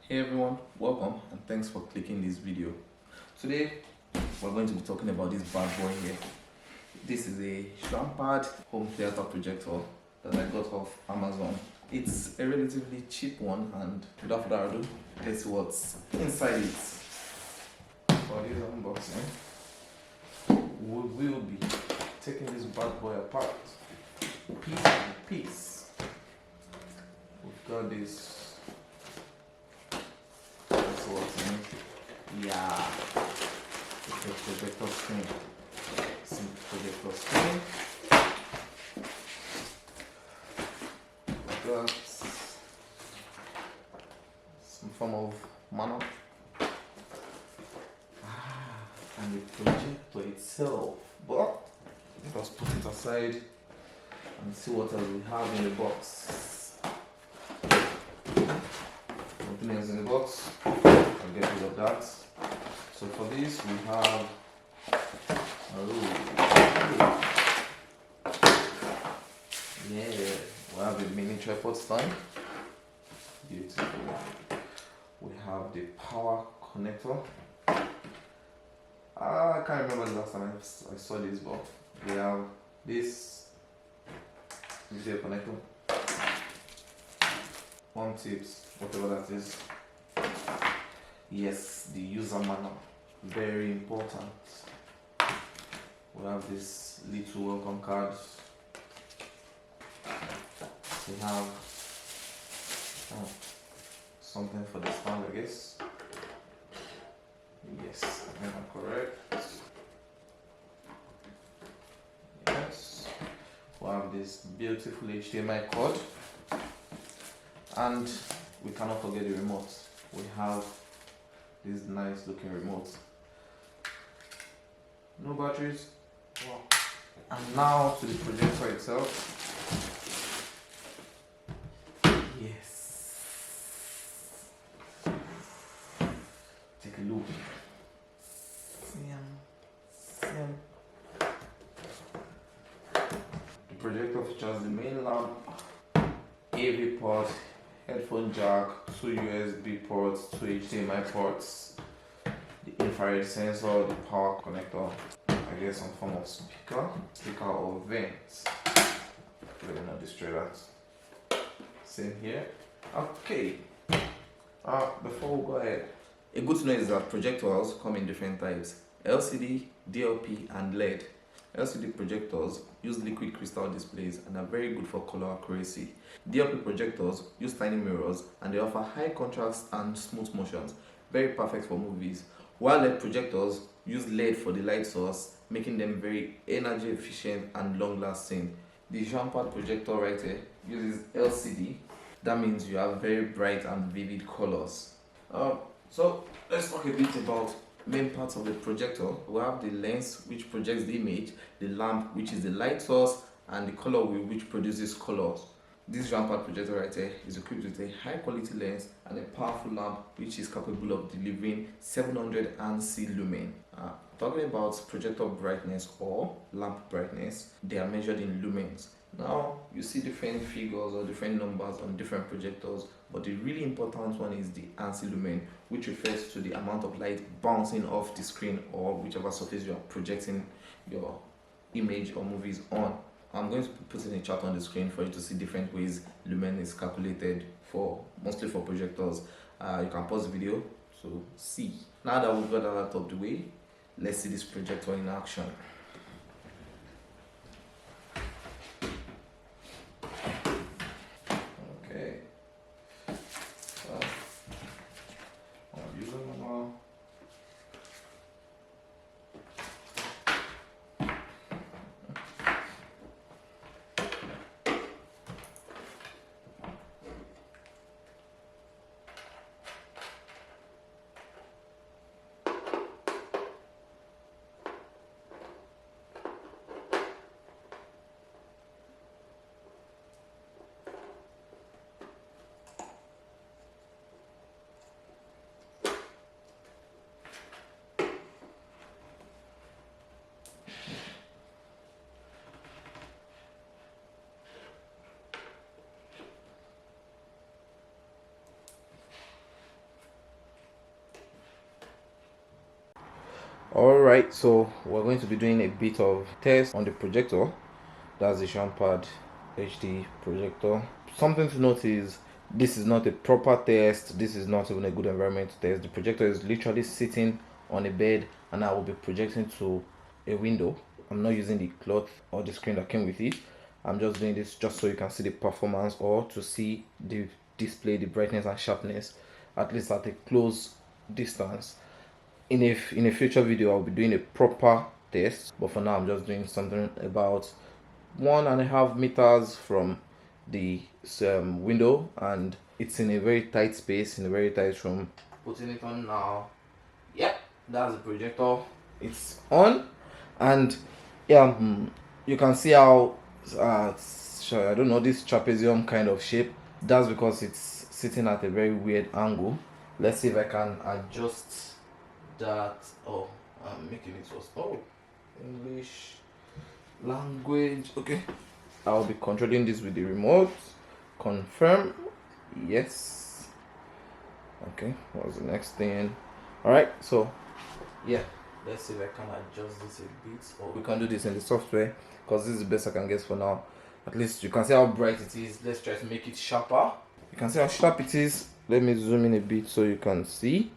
Hey everyone, welcome and thanks for clicking this video. Today we're going to be talking about this bad boy here. This is a XuanPad home theater projector that I got off Amazon. It's a relatively cheap one, and without further ado, let's see what's inside it. For this unboxing, we will be taking this bad boy apart piece by piece. We've got this. Yeah, it's a projector screen. Some projector screen. We've got some form of manual. And the projector itself. But let's put it aside and see what else we have in the box. Nothing else in the box. I'll get rid of that. So for this we have we have a mini tripod stand. Beautiful. We have the power connector. I can't remember the last time I saw this, but we have this video connector. One tips, whatever that is. Yes, the user manual, very important. We have this little welcome card. We have something for the stand, I guess. Yes, I think I'm correct. Yes, we have this beautiful HDMI cord, and we cannot forget the remote. We have this nice looking remote. No batteries. Wow. And now to the projector itself. Yes. Take a look. The projector features the main lamp, AV port, headphone jack, 2 USB ports, 2 HDMI ports, the infrared sensor, the power connector, I guess some form of speaker or vent. Let me not destroy that. Same here. Okay. Before we go ahead, a good to know is that projectors come in different types: LCD, DLP, and LED. LCD projectors use liquid crystal displays and are very good for color accuracy. DLP projectors use tiny mirrors and they offer high contrast and smooth motions, very perfect for movies. While LED projectors use LED for the light source, making them very energy efficient and long lasting. The XuanPad projector right here uses LCD. That means you have very bright and vivid colors. So let's talk a bit about main parts of the projector. We have the lens, which projects the image, the lamp, which is the light source, and the color wheel, which produces colors. This XuanPad projector right here is equipped with a high quality lens and a powerful lamp, which is capable of delivering 700 ANSI lumen. Talking about projector brightness or lamp brightness, they are measured in lumens. Now you see different figures or different numbers on different projectors, but the really important one is the ANSI lumen, which refers to the amount of light bouncing off the screen or whichever surface you are projecting your image or movies on. I'm going to be putting a chart on the screen for you to see different ways lumen is calculated for, mostly for projectors. You can pause the video to see. Now that we've got that out of the way, let's see this projector in action. Alright, so we're going to be doing a bit of test on the projector. That's the XuanPad HD Projector. Something to note is this is not a proper test. This is not even a good environment to test. The projector is literally sitting on a bed and I will be projecting to a window. I'm not using the cloth or the screen that came with it. I'm just doing this just so you can see the performance or to see the display, the brightness and sharpness, at least at a close distance. In a future video I'll be doing a proper test, but for now I'm just doing something about 1.5 meters from the window, and it's in a very tight space, in a very tight room. Putting it on now. Yep, that's the projector. It's on, and yeah, you can see how I don't know, this trapezium kind of shape. That's because it's sitting at a very weird angle. Let's see if I can adjust that. Oh, I'm making it worse. Oh, English language. Okay, I'll be controlling this with the remote. Confirm. Yes. Okay, what's the next thing? All right, so yeah, let's see if I can adjust this a bit, or we can do this in the software because this is the best I can get for now. At least you can see how bright it is. Let's try to make it sharper. You can see how sharp it is. Let me zoom in a bit so you can see.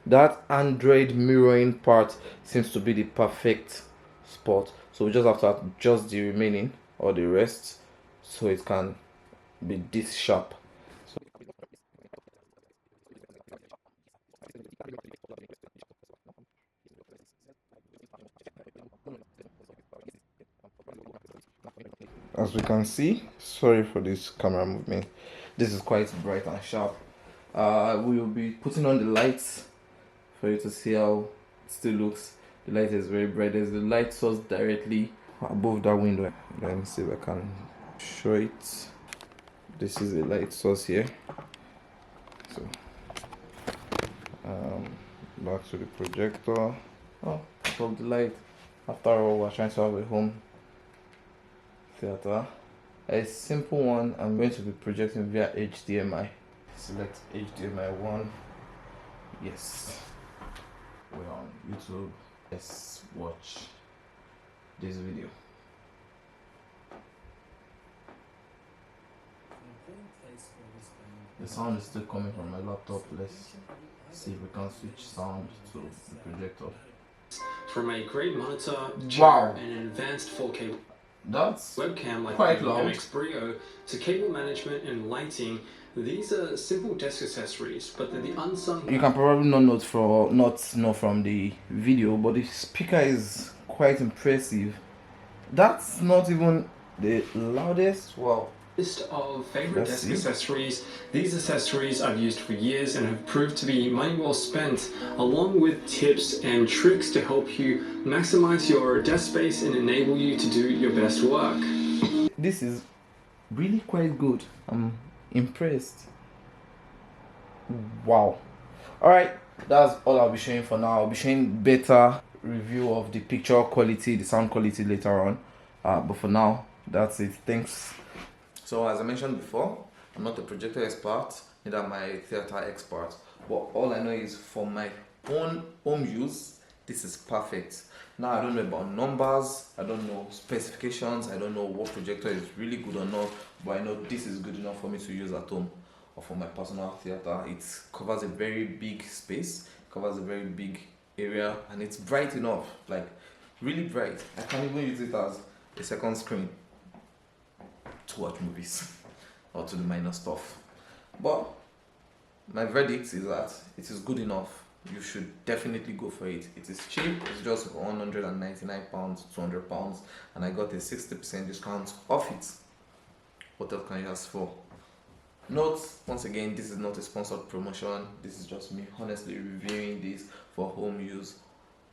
That Android mirroring part seems to be the perfect spot, so we just have to adjust the remaining or the rest so it can be this sharp. So as we can see, sorry for this camera movement, this is quite bright and sharp. We will be putting on the lights for you to see how it still looks. The light is very bright. There's the light source directly above that window. Let me see if I can show it. This is the light source here. So back to the projector. Oh, off the light. After all, we're trying to have a home theater. A simple one. I'm going to be projecting via HDMI. Select HDMI 1. Yes, we're on YouTube. Let's watch this video. The sound is still coming from my laptop. Let's see if we can switch sound to the projector. From a great monitor, Wow, and an advanced 4K that's webcam like quite the loud. MX Brio, to cable management and lighting, these are simple desk accessories, but they're the unsung. You can probably not know from the video, but the speaker is quite impressive. That's not even the loudest. Wow. List of favorite desk accessories. These accessories I've used for years and have proved to be money well spent, along with tips and tricks to help you maximize your desk space and enable you to do your best work. This is really quite good. I'm impressed. Wow. Alright, that's all I'll be showing for now. I'll be showing better review of the picture quality, the sound quality later on, but for now that's it. Thanks. So as I mentioned before, I'm not a projector expert, neither am I a theater expert, but all I know is for my own home use, this is perfect. Now I don't know about numbers, I don't know specifications, I don't know what projector is really good or not, but I know this is good enough for me to use at home or for my personal theater. It covers a very big space, covers a very big area, and it's bright enough, like really bright. I can even use it as a second screen to watch movies or to do minor stuff. But my verdict is that it is good enough. You should definitely go for it. It is cheap. It's just £199, £200, and I got a 60% discount off it. What else can you ask for? Note, once again, this is not a sponsored promotion. This is just me honestly reviewing this for home use.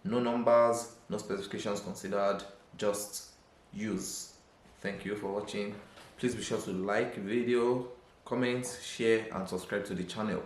No numbers, no specifications considered, just use. Thank you for watching. Please be sure to like the video, comment, share and subscribe to the channel.